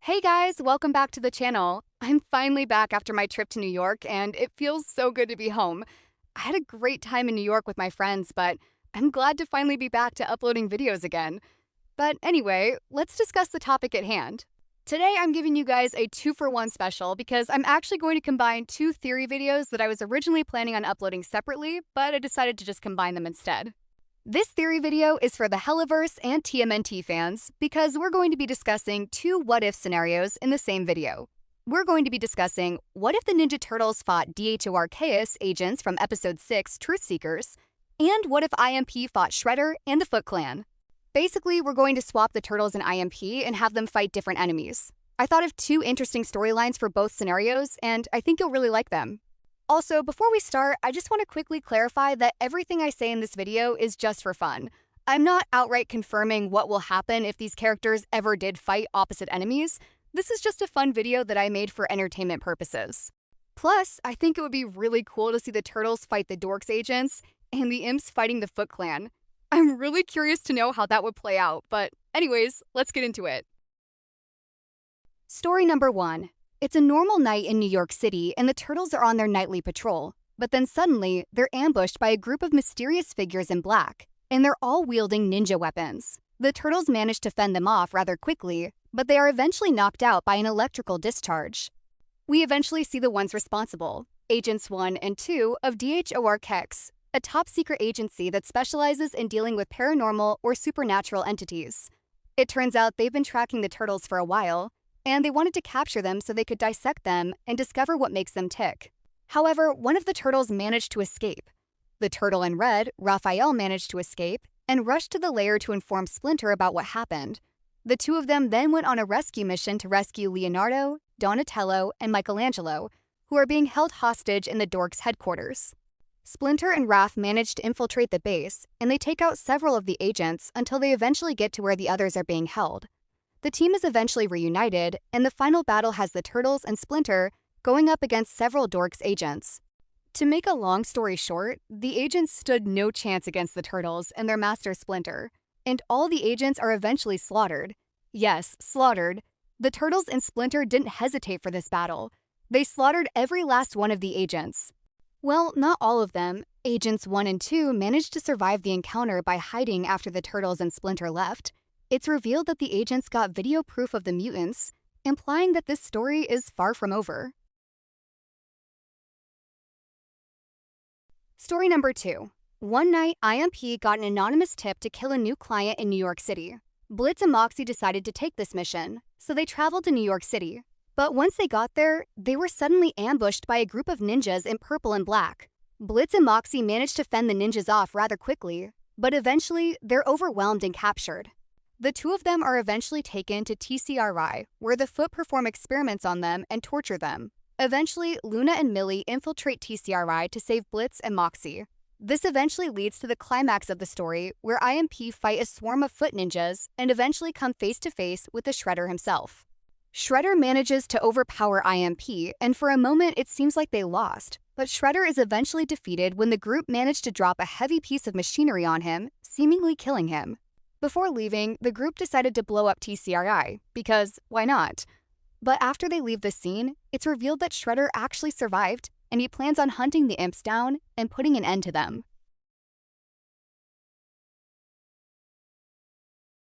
Hey guys, welcome back to the channel. I'm finally back after my trip to New York, and it feels so good to be home. I had a great time in New York with my friends, but I'm glad to finally be back to uploading videos again. But anyway, let's discuss the topic at hand. Today I'm giving you guys a 2-for-1 special because I'm actually going to combine two theory videos that I was originally planning on uploading separately, but I decided to just combine them instead. This theory video is for the Hellaverse and TMNT fans because we're going to be discussing two what-if scenarios in the same video. We're going to be discussing what if the Ninja Turtles fought D.H.R.O.K.S agents from Episode 6, Truth Seekers, and what if I.M.P fought Shredder and the Foot Clan. Basically, we're going to swap the Turtles and I.M.P and have them fight different enemies. I thought of two interesting storylines for both scenarios, and I think you'll really like them. Also, before we start, I just want to quickly clarify that everything I say in this video is just for fun. I'm not outright confirming what will happen if these characters ever did fight opposite enemies. This is just a fun video that I made for entertainment purposes. Plus, I think it would be really cool to see the Turtles fight the D.H.R.O.K.S agents and the Imps fighting the Foot Clan. I'm really curious to know how that would play out, but anyways, let's get into it. Story number 1. It's a normal night in New York City and the Turtles are on their nightly patrol, but then suddenly they're ambushed by a group of mysterious figures in black, and they're all wielding ninja weapons. The Turtles manage to fend them off rather quickly, but they are eventually knocked out by an electrical discharge. We eventually see the ones responsible, Agents 1 and 2 of D.H.R.O.K.S, a top-secret agency that specializes in dealing with paranormal or supernatural entities. It turns out they've been tracking the Turtles for a while, and they wanted to capture them so they could dissect them and discover what makes them tick. However, one of the Turtles managed to escape. The Turtle in red, Raphael, managed to escape and rushed to the lair to inform Splinter about what happened. The two of them then went on a rescue mission to rescue Leonardo, Donatello, and Michelangelo, who are being held hostage in the D.H.R.O.K.S headquarters. Splinter and Raph manage to infiltrate the base, and they take out several of the agents until they eventually get to where the others are being held. The team is eventually reunited, and the final battle has the Turtles and Splinter going up against several D.H.R.O.K.S agents. To make a long story short, the agents stood no chance against the Turtles and their master Splinter, and all the agents are eventually slaughtered. Yes, slaughtered. The Turtles and Splinter didn't hesitate for this battle. They slaughtered every last one of the agents. Well, not all of them. Agents 1 and 2 managed to survive the encounter by hiding after the Turtles and Splinter left. It's revealed that the agents got video proof of the mutants, implying that this story is far from over. Story number 2. One night, I.M.P got an anonymous tip to kill a new client in New York City. Blitz and Moxie decided to take this mission, so they traveled to New York City. But once they got there, they were suddenly ambushed by a group of ninjas in purple and black. Blitz and Moxie managed to fend the ninjas off rather quickly, but eventually they're overwhelmed and captured. The two of them are eventually taken to TCRI, where the Foot perform experiments on them and torture them. Eventually, Luna and Millie infiltrate TCRI to save Blitz and Moxie. This eventually leads to the climax of the story, where I.M.P fight a swarm of Foot ninjas and eventually come face-to-face with the Shredder himself. Shredder manages to overpower I.M.P, and for a moment it seems like they lost, but Shredder is eventually defeated when the group managed to drop a heavy piece of machinery on him, seemingly killing him. Before leaving, the group decided to blow up TCRI, because why not? But after they leave the scene, it's revealed that Shredder actually survived, and he plans on hunting the Imps down and putting an end to them.